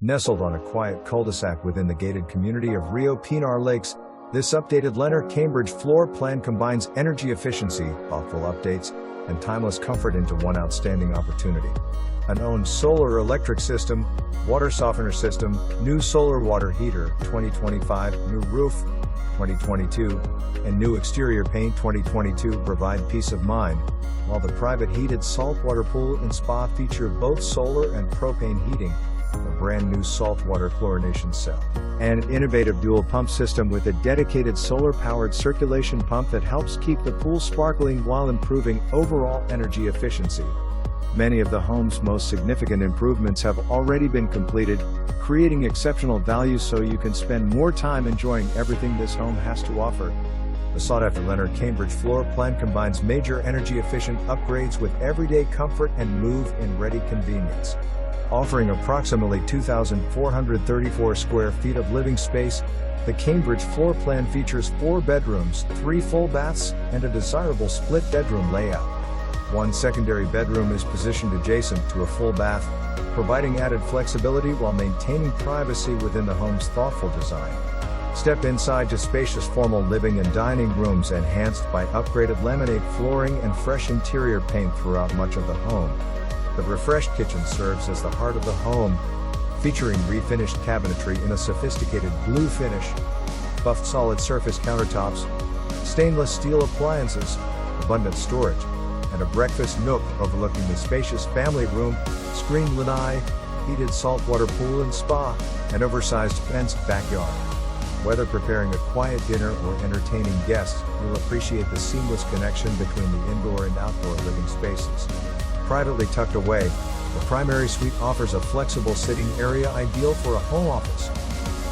Nestled on a quiet cul-de-sac within the gated community of Rio Pinar Lakes, this updated Leonard-Cambridge floor plan combines energy efficiency, thoughtful updates, and timeless comfort into one outstanding opportunity. An owned solar electric system, water softener system, new solar water heater 2025, new roof 2022, and new exterior paint 2022 provide peace of mind, while the private heated saltwater pool and spa feature both solar and propane heating, a brand new saltwater chlorination cell, and an innovative dual pump system with a dedicated solar-powered circulation pump that helps keep the pool sparkling while improving overall energy efficiency. Many of the home's most significant improvements have already been completed, creating exceptional value so you can spend more time enjoying everything this home has to offer. The sought-after Leonard-Cambridge floor plan combines major energy-efficient upgrades with everyday comfort and move-in-ready convenience. Offering approximately 2,434 square feet of living space, the Cambridge floor plan features 4 bedrooms, 3 full baths, and a desirable split-bedroom layout. One secondary bedroom is positioned adjacent to a full bath, providing added flexibility while maintaining privacy within the home's thoughtful design. Step inside to spacious formal living and dining rooms enhanced by upgraded laminate flooring and fresh interior paint throughout much of the home. The refreshed kitchen serves as the heart of the home, featuring refinished cabinetry in a sophisticated blue finish, buffed solid surface countertops, stainless steel appliances, abundant storage, and a breakfast nook overlooking the spacious family room, screened lanai, heated saltwater pool and spa, and oversized fenced backyard. Whether preparing a quiet dinner or entertaining guests, you'll appreciate the seamless connection between the indoor and outdoor living spaces. Privately tucked away, the primary suite offers a flexible sitting area ideal for a home office,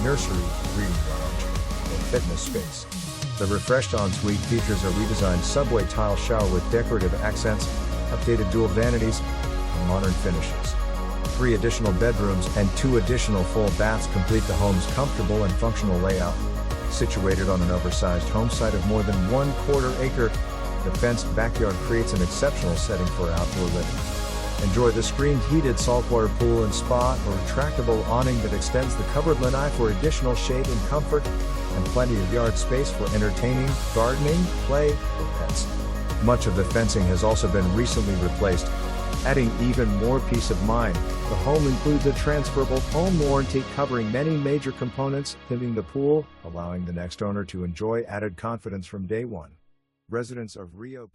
nursery, reading lounge, or fitness space. The refreshed ensuite features a redesigned subway tile shower with decorative accents, updated dual vanities, and modern finishes. 3 additional bedrooms and 2 additional full baths complete the home's comfortable and functional layout. Situated on an oversized home site of more than 1/4 acre, the fenced backyard creates an exceptional setting for outdoor living. Enjoy the screened heated saltwater pool and spa or retractable awning that extends the covered lanai for additional shade and comfort, and plenty of yard space for entertaining, gardening, play, or pets. Much of the fencing has also been recently replaced, adding even more peace of mind. The home includes a transferable home warranty covering many major components, including the pool, allowing the next owner to enjoy added confidence from day one. Residents of Rio